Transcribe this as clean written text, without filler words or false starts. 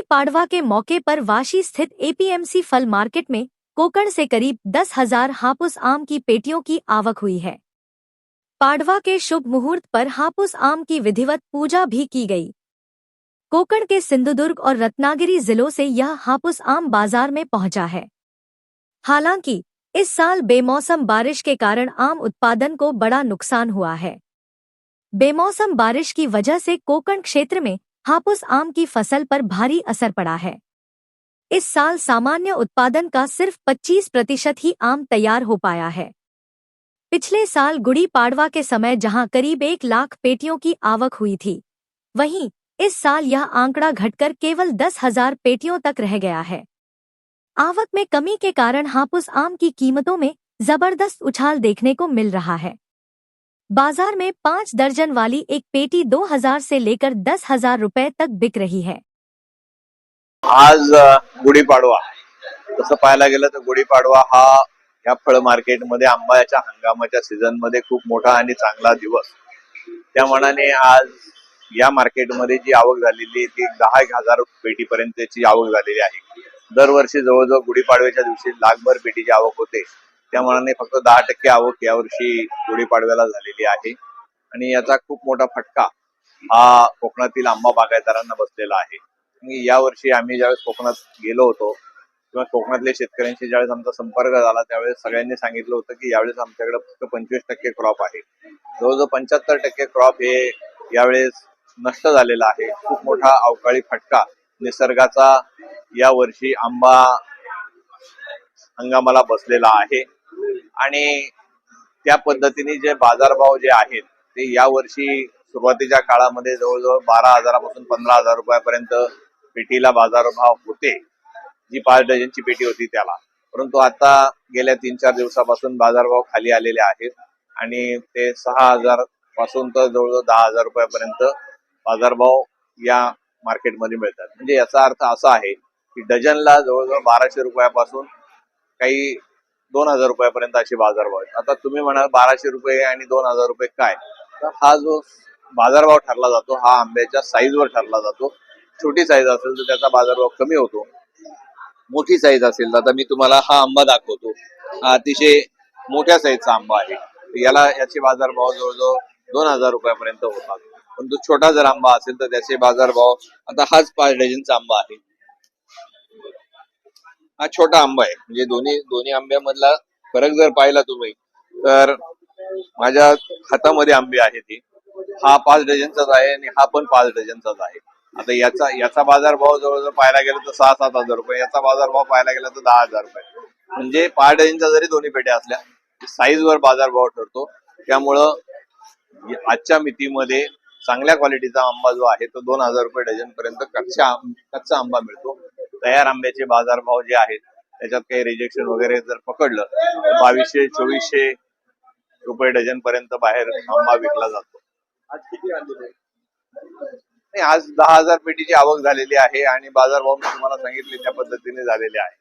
पाड़वा के मौके पर वाशी स्थित एपीएमसी फल मार्केट में कोकण से करीब 10,000 हापुस आम की पेटियों की आवक हुई है। पाड़वा के शुभ मुहूर्त पर हापुस आम की विधिवत पूजा भी की गई। कोकण के सिंधुदुर्ग और रत्नागिरी जिलों से यह हापुस आम बाजार में पहुंचा है। हालांकि इस साल बेमौसम बारिश के कारण आम उत्पादन को बड़ा नुकसान हुआ है। बेमौसम बारिश की वजह से कोकण क्षेत्र में हापुस आम की फसल पर भारी असर पड़ा है। इस साल सामान्य उत्पादन का सिर्फ 25% ही आम तैयार हो पाया है। पिछले साल गुड़ी पाड़वा के समय जहां करीब 1 लाख पेटियों की आवक हुई थी, वहीं इस साल यह आंकड़ा घटकर केवल 10,000 पेटियों तक रह गया है। आवक में कमी के कारण हापुस आम की कीमतों में जबरदस्त उछाल देखने को मिल रहा है। बाजार में 5 दर्जन वाली एक पेटी 2,000 से लेकर 10,000 रुपए तक बिक रही है। आज गुढीपाडवा तसं पाहायला गेलं तर गुढीपाडवा हा या फळ मार्केटमध्ये आंब्याच्या हंगामाच्या सीझन मध्ये खूप मोठा आणि चांगला दिवस। त्या मनाने आज या मार्केटमध्ये जी आवक झालेली ती 10,000 पेटीपर्यंतची आवक झालेली आहे। दरवर्षी जवळजवळ गुढीपाडव्याच्या दिवशी लाखभर पेटीची आवक होते, त्या मनाने फक्त 10% आवक यावर्षी गुढीपाडव्याला झालेली आहे आणि याचा खूप मोठा फटका हा कोकणातील आंबा बागायतदारांना बसलेला आहे। यावर्षी आम्ही ज्यावेळेस कोकणात गेलो होतो किंवा कोकणातल्या शेतकऱ्यांशी ज्यावेळेस आमचा संपर्क झाला त्यावेळेस सगळ्यांनी सांगितलं होतं की यावेळेस आमच्याकडे फक्त 25% क्रॉप आहे। जवळजवळ 75% क्रॉप हे यावेळेस नष्ट झालेला आहे। खूप मोठा अवकाळी फटका निसर्गाचा यावर्षी आंबा हंगामाला बसलेला आहे आणि त्या पद्धतीने जे बाजारभाव जे आहेत ते यावर्षी सुरुवातीच्या काळामध्ये जवळजवळ 12,000 पासून 15,000 रुपयापर्यंत पेटीला बाजारभाव होते, जी 5 डझनची पेटी होती त्याला। परंतु आता गेल्या 3-4 दिवसापासून बाजारभाव खाली आलेले आहेत आणि ते 6,000 पासून तर जवळजवळ 10,000 रुपयापर्यंत बाजारभाव या मार्केटमध्ये मिळतात। म्हणजे याचा अर्थ असा आहे की डझनला जवळजवळ 1,200 रुपयापासून काही 2,000 रुपयापर्यंत असे बाजारभाव आहेत। आता तुम्ही म्हणाल 1,200 रुपये आणि 2,000 रुपये काय, तर हा जो बाजारभाव ठरला जातो हा आंब्याच्या साईजवर ठरला जातो। छोटी साईज असेल तर त्याचा बाजारभाव कमी होतो, मोठी साईज असेल तर आता मी तुम्हाला हा आंबा दाखवतो, हा अतिशय मोठ्या साईजचा आंबा आहे, याचे बाजारभाव जवळजवळ 2,000 रुपयापर्यंत होतात। परंतु छोटा जर आंबा असेल तर त्याचे बाजारभाव, आता हाच 5 डझनचा आंबा आहे, हा छोटा आंबा आहे। म्हणजे दोन्ही आंब्यामधला फरक जर पाहिला तुम्ही तर माझ्या हातामध्ये आंबे आहेत, हा 5 डझनचाच आहे आणि हा पण 5 डझनचाच आहे। आता याचा बाजारभाव जवळजवळ पाहायला गेलं तर 6-7 हजार रुपये, याचा बाजारभाव पाहायला गेला तर 10,000 रुपये। म्हणजे 5 डझनचा जरी दोन्ही पेट्या असल्या साईजवर बाजारभाव ठरतो। त्यामुळं आजच्या मितीमध्ये चांगल्या क्वालिटीचा आंबा जो आहे तो 2,000 रुपये डझन पर्यंत कच्चा आंबा मिळतो। तयार आंब्याचे बाजारभाव जे आहेत त्याच्यात काही रिजेक्शन वगैरे जर पकडलं तर 2,200-2,400 रुपये डझन पर्यंत बाहेर आंबा विकला जातो। आज 10,000 पेटीची आवक झालेली आहे आणि बाजारभाव मी तुम्हाला सांगितले त्या पद्धतीने झालेले आहे।